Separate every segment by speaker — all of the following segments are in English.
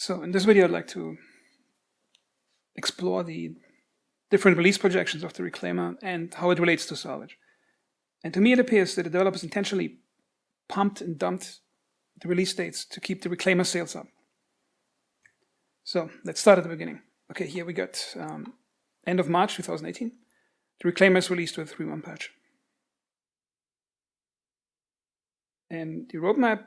Speaker 1: So in this video, I'd like to explore the different release projections of the Reclaimer and how it relates to Salvage. And to me, it appears that the developers intentionally pumped and dumped the release dates to keep the Reclaimer sales up. So let's start at the beginning. Okay, here we got end of March 2018. The Reclaimer is released with a 3.1 patch. And the roadmap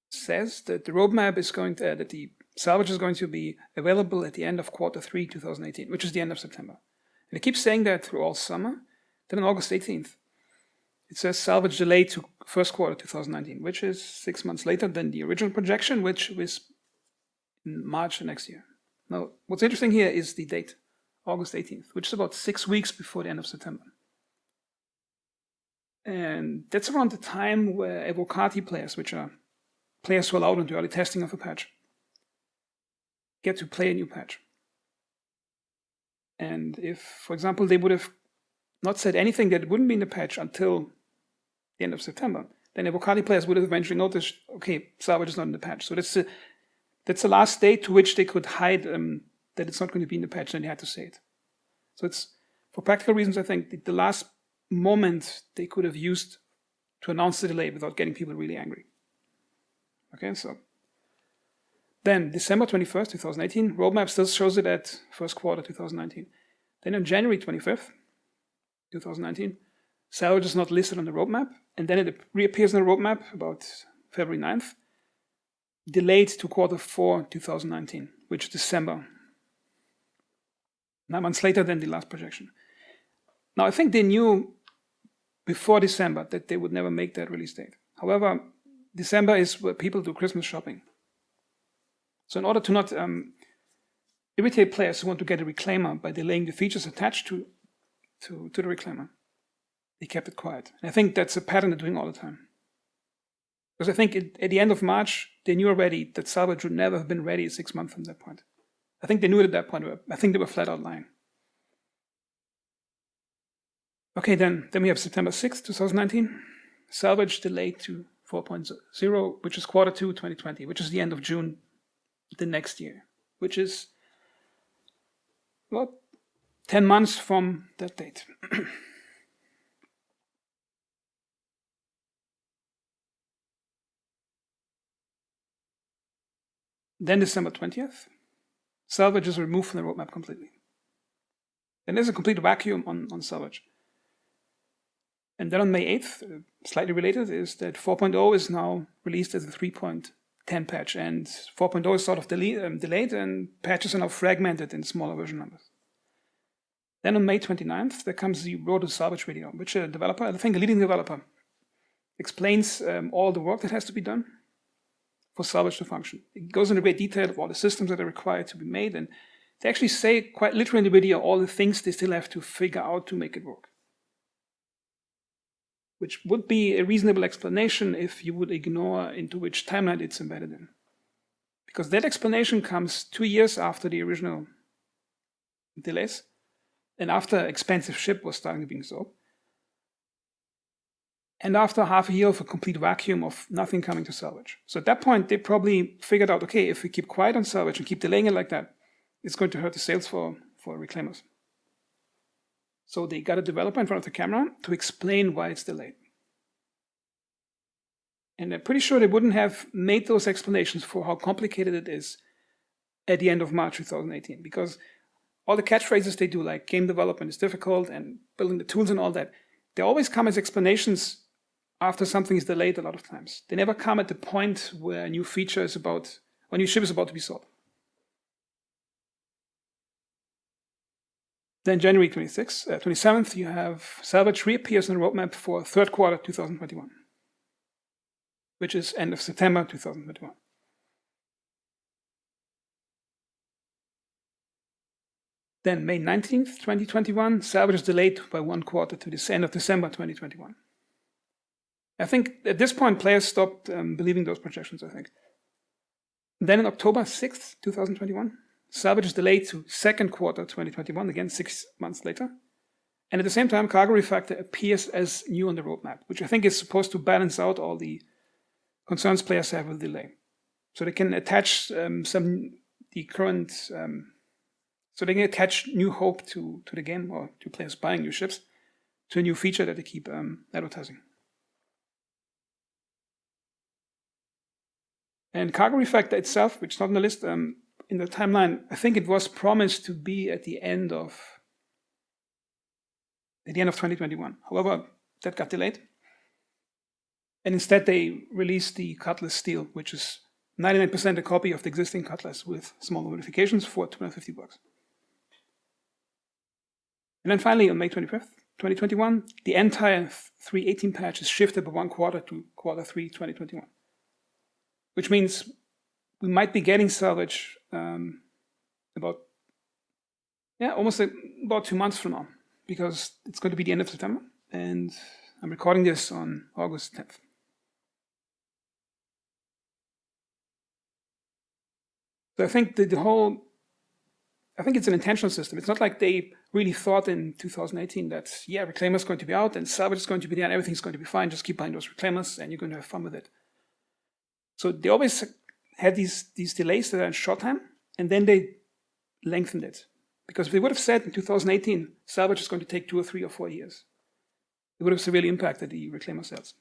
Speaker 1: says that the roadmap is going to, that the Salvage is going to be available at the end of Q3 2018, which is the end of September. And it keeps saying that through all summer. Then on August 18th, it says Salvage delayed to first quarter 2019, which is 6 months later than the original projection, which was in March of next year. Now, what's interesting here is the date, August 18th, which is about 6 weeks before the end of September. And that's around the time where Evocati players, which are players who are allowed into early testing of a patch, get to play a new patch. And if, for example, they would have not said anything that wouldn't be in the patch until the end of September, then Evocati players would have eventually noticed, okay, Salvage is not in the patch. So that's the last date to which they could hide that it's not going to be in the patch, and they had to say it. So it's, for practical reasons, I think the last moment they could have used to announce the delay without getting people really angry. Okay, so then December 21st, 2018, roadmap still shows it at first quarter 2019. Then on January 25th, 2019, Salvage is not listed on the roadmap, and then it reappears on the roadmap about February 9th, delayed to Q4 2019, which is December. 9 months later than the last projection. Now, I think they knew before December that they would never make that release date. However, December is where people do Christmas shopping. So in order to not irritate players who want to get a Reclaimer by delaying the features attached to the Reclaimer, they kept it quiet. And I think that's a pattern they're doing all the time. Because I think at the end of March, they knew already that Salvage would never have been ready 6 months from that point. I think they knew it at that point. I think they were flat out lying. Okay, then we have September 6th, 2019. Salvage delayed to 4.0, which is Q2 2020, which is the end of June the next year, which is about 10 months from that date. Then December 20th, Salvage is removed from the roadmap completely. And there's a complete vacuum on Salvage. And then on May 8th, slightly related, is that 4.0 is now released as a 3.10 patch, and 4.0 is sort of delayed, and patches are now fragmented in smaller version numbers. Then on May 29th, there comes the Road to Salvage video, which a developer, I think a leading developer, explains all the work that has to be done for Salvage to function. It goes into great detail of all the systems that are required to be made, and they actually say quite literally in the video all the things they still have to figure out to make it work. Which would be a reasonable explanation if you would ignore into which timeline it's embedded in. Because that explanation comes 2 years after the original delays, and after expensive ship was starting being sold, and after half a year of a complete vacuum of nothing coming to Salvage. So at that point, they probably figured out, okay, if we keep quiet on Salvage and keep delaying it like that, it's going to hurt the sales for Reclaimers. So they got a developer in front of the camera to explain why it's delayed. And I'm pretty sure they wouldn't have made those explanations for how complicated it is at the end of March 2018, because all the catchphrases they do, like game development is difficult and building the tools and all that, they always come as explanations after something is delayed a lot of times. They never come at the point where a new feature is about, or a new ship is about to be sold. Then January 27th, you have Salvage reappears on the roadmap for third quarter 2021, which is end of September 2021. Then May 19th, 2021, Salvage is delayed by 1 quarter to the end of December 2021. I think at this point, players stopped believing those projections, I think. Then on October 6th, 2021, Salvage is delayed to second quarter 2021, again 6 months later. And at the same time, Cargo Refactor appears as new on the roadmap, which I think is supposed to balance out all the concerns players have with delay. So they can attach the current, so they can attach new hope to the game, or to players buying new ships, to a new feature that they keep advertising. And Cargo Refactor itself, which is not on the list, in the timeline, I think it was promised to be at the end of 2021. However, that got delayed. And instead they released the Cutlass Steel, which is 99% a copy of the existing Cutlass with small modifications for $250. And then finally, on May 25th, 2021, the entire 3.18 patch is shifted by 1 quarter to Q3 2021. Which means we might be getting Salvage about 2 months from now, because it's going to be the end of September, and I'm recording this on August 10th. So I think I think it's an intentional system. It's not like they really thought in 2018 that, Reclaimer's going to be out and Salvage is going to be there and everything's going to be fine. Just keep buying those Reclaimers and you're going to have fun with it. So they always had these delays that are in short time, and then they lengthened it. Because if they would have said in 2018, Salvage is going to take 2 or 3 or 4 years, it would have severely impacted the Reclaimer sales.